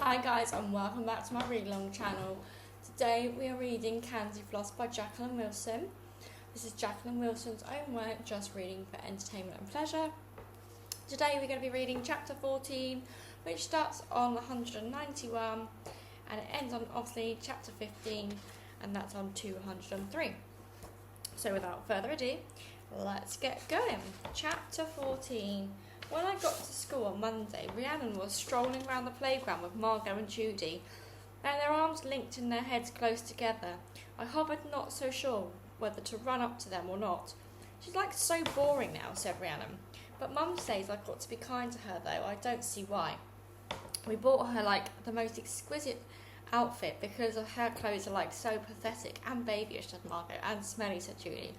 Hi guys and welcome back to my read-along channel. Today we are reading Candyfloss by Jacqueline Wilson. This is Jacqueline Wilson's own work, just reading for entertainment and pleasure. Today we're going to be reading chapter 14, which starts on 191 and it ends on obviously chapter 15, and that's on 203. So without further ado, let's get going. Chapter 14. When I got to school on Monday, Rhiannon was strolling around the playground with Margot and Judy, and their arms linked and their heads close together. I hovered, not so sure whether to run up to them or not. "She's like so boring now," said Rhiannon. "But Mum says I've got to be kind to her, though. I don't see why. We bought her like the most exquisite outfit because her clothes are like so pathetic and babyish," said Margot. "And smelly," said Judy.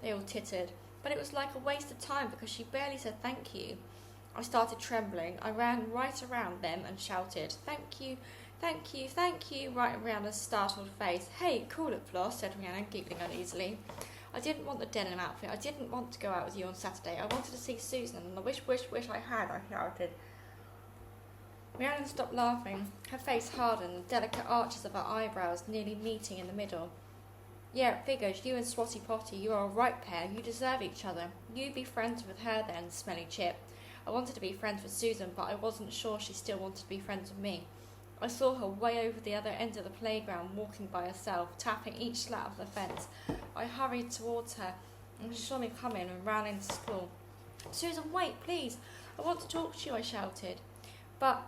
They all tittered. "But it was like a waste of time because she barely said thank you." I started trembling. I ran right around them and shouted, "Thank you, thank you, thank you," right in Rhiannon's startled face. "Hey, cool it, Floss," said Rhiannon, giggling uneasily. "I didn't want the denim outfit. I didn't want to go out with you on Saturday. I wanted to see Susan, and I wish I had," I shouted. Rhiannon stopped laughing. Her face hardened, the delicate arches of her eyebrows nearly meeting in the middle. "Yeah, it figures. You and Swatty Potty, you are a right pair. You deserve each other. You be friends with her then, smelly chip. I wanted to be friends with Susan, but I wasn't sure she still wanted to be friends with me. I saw her way over the other end of the playground, walking by herself, tapping each slat of the fence. I hurried towards her, and she saw me coming and ran into school. "Susan, wait, please. I want to talk to you," I shouted. But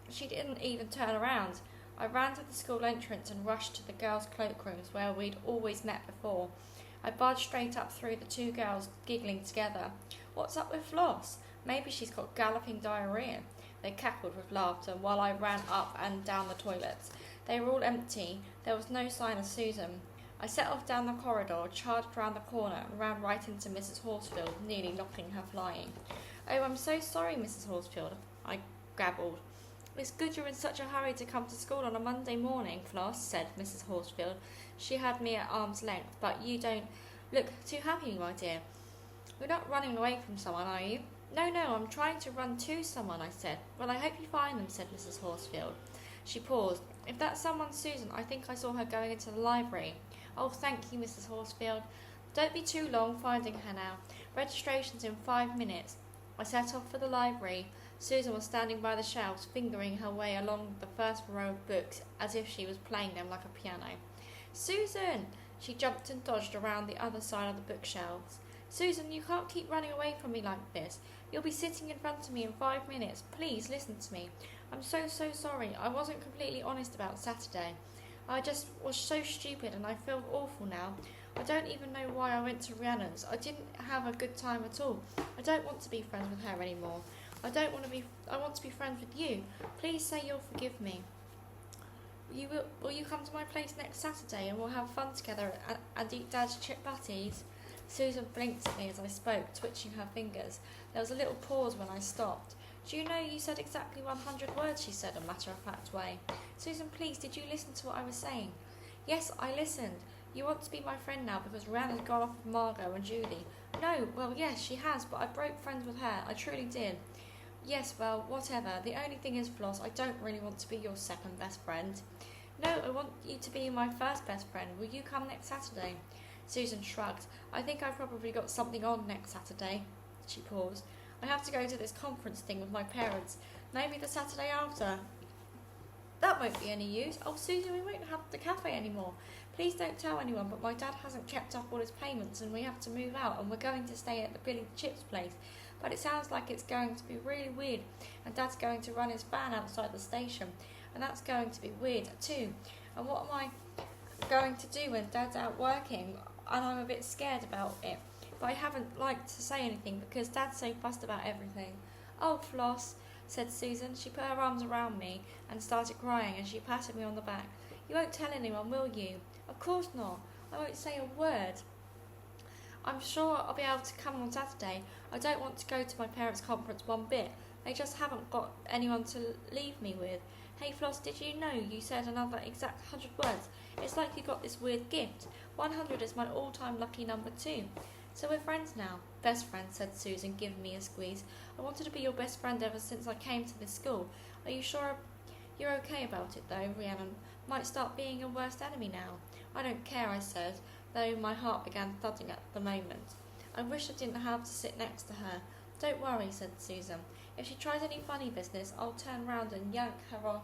she didn't even turn around. I ran to the school entrance and rushed to the girls' cloakrooms where we'd always met before. I barged straight up through the two girls, giggling together. "What's up with Floss? Maybe she's got galloping diarrhea." They cackled with laughter while I ran up and down the toilets. They were all empty. There was no sign of Susan. I set off down the corridor, charged round the corner, and ran right into Mrs. Horsfield, nearly knocking her flying. "Oh, I'm so sorry, Mrs. Horsfield," I gabbled. "It's good you're in such a hurry to come to school on a Monday morning, Floss," said Mrs. Horsfield. She had me at arm's length. "But you don't look too happy, my dear. You're not running away from someone, are you?" No, I'm trying to run to someone," I said. "Well, I hope you find them," said Mrs. Horsfield. She paused. "If that's someone's Susan, I think I saw her going into the library." "Oh, thank you, Mrs. Horsfield. Don't be too long finding her now. Registration's in 5 minutes." I set off for the library. Susan was standing by the shelves, fingering her way along the first row of books as if she was playing them like a piano. "Susan!" She jumped and dodged around the other side of the bookshelves. "Susan, you can't keep running away from me like this. You'll be sitting in front of me in 5 minutes. Please listen to me. I'm so sorry. I wasn't completely honest about Saturday. I just was so stupid and I feel awful now. I don't even know why I went to Rhiannon's. I didn't have a good time at all. I don't want to be friends with her anymore. I want to be friends with you. Please say you'll forgive me. Will you come to my place next Saturday and we'll have fun together and eat Dad's chip butties?" Susan blinked at me as I spoke, twitching her fingers. There was a little pause when I stopped. "Do you know you said exactly 100 words," she said in a matter-of-fact way. "Susan, please, did you listen to what I was saying?" "Yes, I listened. You want to be my friend now because Rhiannon's gone off with Margot and Judy." "No, well, yes, she has, but I broke friends with her. I truly did." "Yes, well, whatever. The only thing is, Floss, I don't really want to be your second best friend." "No, I want you to be my first best friend. Will you come next Saturday?" Susan shrugged. "I think I've probably got something on next Saturday." She paused. "I have to go to this conference thing with my parents. Maybe the Saturday after." "That won't be any use." "Oh, Susan, we won't have the cafe anymore. Please don't tell anyone, but my dad hasn't kept up all his payments and we have to move out and we're going to stay at the Billy Chips place. But it sounds like it's going to be really weird, and Dad's going to run his van outside the station, and that's going to be weird too. And what am I going to do when Dad's out working? And I'm a bit scared about it. But I haven't liked to say anything because Dad's so fussed about everything." "Oh, Floss," said Susan. She put her arms around me and started crying as she patted me on the back. "You won't tell anyone, will you?" "Of course not. I won't say a word. I'm sure I'll be able to come on Saturday. I don't want to go to my parents' conference one bit. They just haven't got anyone to leave me with. Hey, Floss, did you know you said another exact 100 words? It's like you got this weird gift. 100 is my all-time lucky number too. So we're friends now." "Best friends," said Susan, giving me a squeeze. "I wanted to be your best friend ever since I came to this school. Are you sure You're okay about it though, Rhiannon might start being your worst enemy now. I don't care, I said, though my heart began thudding at the moment. I wish I didn't have to sit next to her. Don't worry, said Susan. If she tries any funny business, I'll turn round and yank her off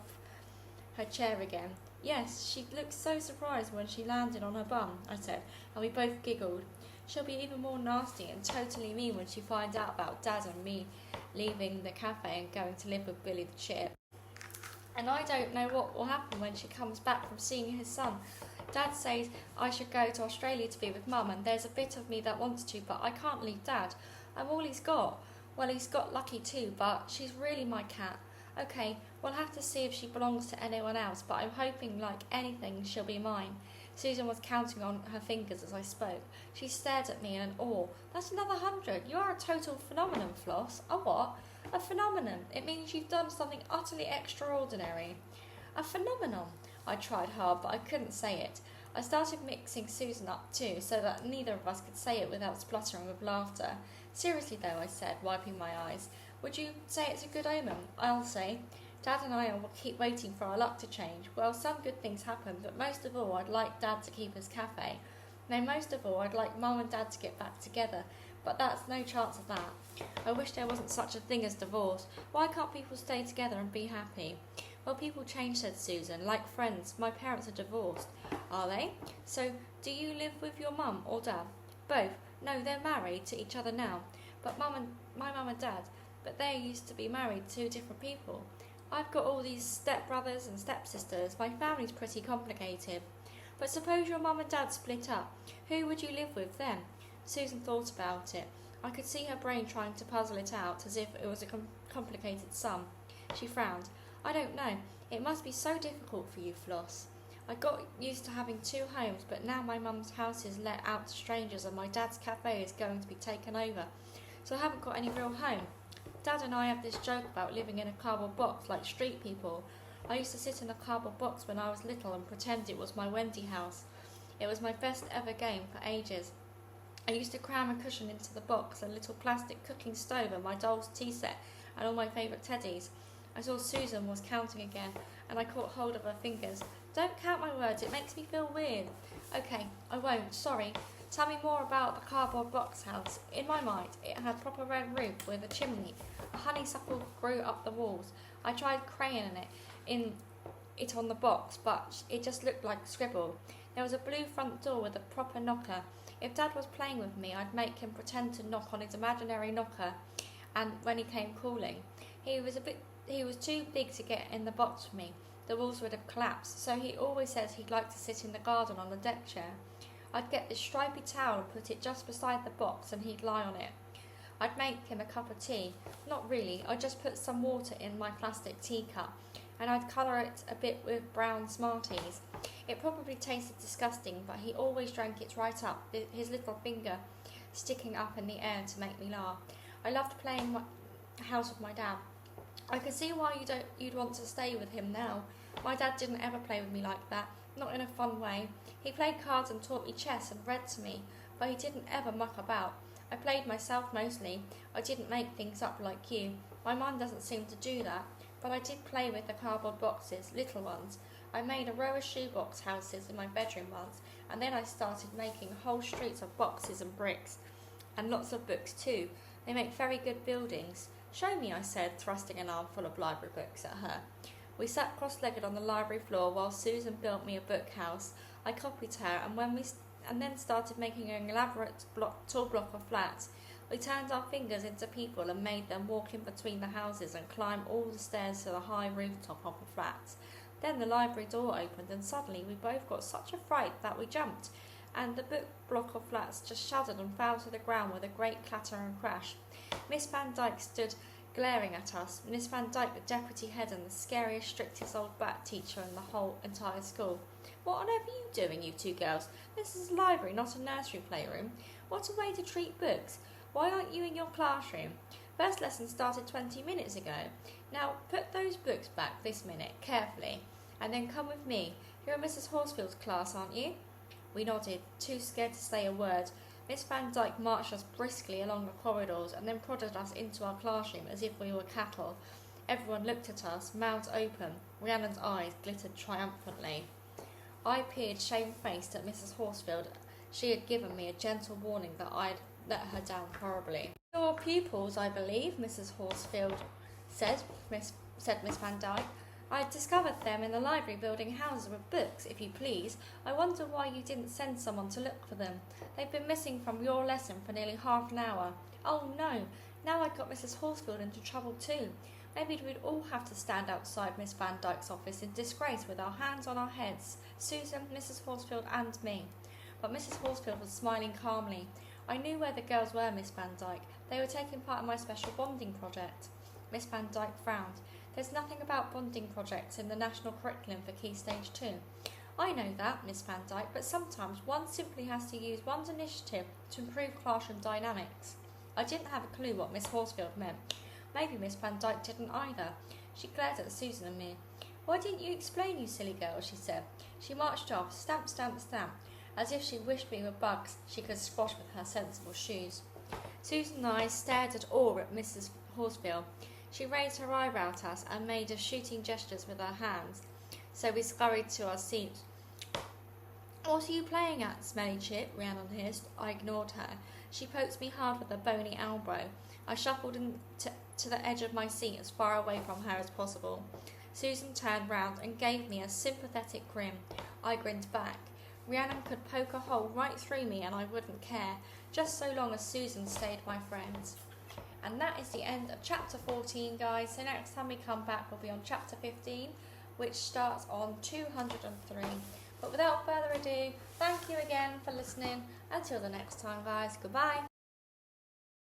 her chair again. Yes, she looked so surprised when she landed on her bum, I said, and we both giggled. She'll be even more nasty and totally mean when she finds out about Dad and me leaving the cafe and going to live with Billy the Chip. And I don't know what will happen when she comes back from seeing his son. Dad says I should go to Australia to be with Mum, and there's a bit of me that wants to, but I can't leave Dad. I'm all he's got. Well, he's got Lucky too, but she's really my cat. Okay, we'll have to see if she belongs to anyone else, but I'm hoping, like anything, she'll be mine. Susan was counting on her fingers as I spoke. She stared at me in awe. That's another 100. You are a total phenomenon, Floss. A what? A phenomenon. It means you've done something utterly extraordinary. A phenomenon. I tried hard, but I couldn't say it. I started mixing Susan up too, so that neither of us could say it without spluttering with laughter. Seriously though, I said, wiping my eyes, would you say it's a good omen? I'll say. Dad and I will keep waiting for our luck to change. Well, some good things happen, but most of all I'd like Dad to keep his cafe. No, most of all I'd like Mum and Dad to get back together, but that's no chance of that. I wish there wasn't such a thing as divorce. Why can't people stay together and be happy? Well, people change, said Susan, like friends. My parents are divorced. Are they? So, do you live with your mum or dad? Both. No, they're married to each other now. But my mum and dad, but they used to be married to different people. I've got all these stepbrothers and stepsisters. My family's pretty complicated. But suppose your mum and dad split up. Who would you live with then? Susan thought about it. I could see her brain trying to puzzle it out as if it was a complicated sum. She frowned. I don't know. It must be so difficult for you, Floss. I got used to having 2 homes, but now my mum's house is let out to strangers and my dad's cafe is going to be taken over, so I haven't got any real home. Dad and I have this joke about living in a cardboard box like street people. I used to sit in a cardboard box when I was little and pretend it was my Wendy house. It was my best ever game for ages. I used to cram a cushion into the box, a little plastic cooking stove and my doll's tea set and all my favourite teddies. I saw Susan was counting again, and I caught hold of her fingers. Don't count my words, it makes me feel weird. Okay, I won't, sorry. Tell me more about the cardboard box house. In my mind, it had proper red roof with a chimney. A honeysuckle grew up the walls. I tried crayoning it on the box, but it just looked like scribble. There was a blue front door with a proper knocker. If Dad was playing with me, I'd make him pretend to knock on his imaginary knocker, and when he came calling. He was too big to get in the box for me. The walls would have collapsed, so he always said he'd like to sit in the garden on the deck chair. I'd get this stripy towel and put it just beside the box and he'd lie on it. I'd make him a cup of tea. Not really, I'd just put some water in my plastic teacup and I'd colour it a bit with brown Smarties. It probably tasted disgusting, but he always drank it right up, his little finger sticking up in the air to make me laugh. I loved playing house with my dad. I could see why you'd want to stay with him now. My dad didn't ever play with me like that, not in a fun way. He played cards and taught me chess and read to me, but he didn't ever muck about. I played myself mostly. I didn't make things up like you. My mum doesn't seem to do that, but I did play with the cardboard boxes, little ones. I made a row of shoebox houses in my bedroom once, and then I started making whole streets of boxes and bricks, and lots of books too. They make very good buildings. Show me, I said, thrusting an armful of library books at her. We sat cross-legged on the library floor while Susan built me a book house. I copied her, and then started making an elaborate tall block of flats. We turned our fingers into people and made them walk in between the houses and climb all the stairs to the high rooftop of the flats. Then the library door opened, and suddenly we both got such a fright that we jumped, and the book block of flats just shuddered and fell to the ground with a great clatter and crash. Miss Van Dyke stood glaring at us. Miss Van Dyke, the deputy head and the scariest, strictest old bat teacher in the whole entire school. What on earth are you doing, you two girls? This is a library, not a nursery playroom. What a way to treat books. Why aren't you in your classroom? First lesson started 20 minutes ago. Now put those books back this minute, carefully, and then come with me. You're in Mrs. Horsfield's class, aren't you? We nodded, too scared to say a word. Miss Van Dyke marched us briskly along the corridors and then prodded us into our classroom as if we were cattle. Everyone looked at us, mouths open. Rhiannon's eyes glittered triumphantly. I peered shamefaced at Mrs. Horsfield. She had given me a gentle warning that I'd let her down horribly. Your pupils, I believe, Mrs. Horsfield said Miss Van Dyke. I discovered them in the library building houses with books, if you please. I wonder why you didn't send someone to look for them. They've been missing from your lesson for nearly half an hour. Oh no, now I'd got Mrs. Horsfield into trouble too. Maybe we'd all have to stand outside Miss Van Dyke's office in disgrace with our hands on our heads, Susan, Mrs. Horsfield and me. But Mrs. Horsfield was smiling calmly. I knew where the girls were, Miss Van Dyke. They were taking part in my special bonding project. Miss Van Dyke frowned. There's nothing about bonding projects in the national curriculum for Key Stage 2. I know that, Miss Van Dyke, but sometimes one simply has to use one's initiative to improve classroom dynamics. I didn't have a clue what Miss Horsfield meant. Maybe Miss Van Dyke didn't either. She glared at Susan and me. Why didn't you explain, you silly girl, she said. She marched off, stamp, stamp, stamp, as if she wished we were bugs she could squash with her sensible shoes. Susan and I stared at awe at Mrs. Horsfield. She raised her eyebrow at us and made us shooting gestures with her hands, so we scurried to our seats. What are you playing at, smelly chip? Rhiannon hissed. I ignored her. She poked me hard with a bony elbow. I shuffled to the edge of my seat as far away from her as possible. Susan turned round and gave me a sympathetic grin. I grinned back. Rhiannon could poke a hole right through me and I wouldn't care, just so long as Susan stayed my friend. And that is the end of chapter 14, guys. So next time we come back, we'll be on chapter 15, which starts on 203. But without further ado, thank you again for listening. Until the next time, guys. Goodbye.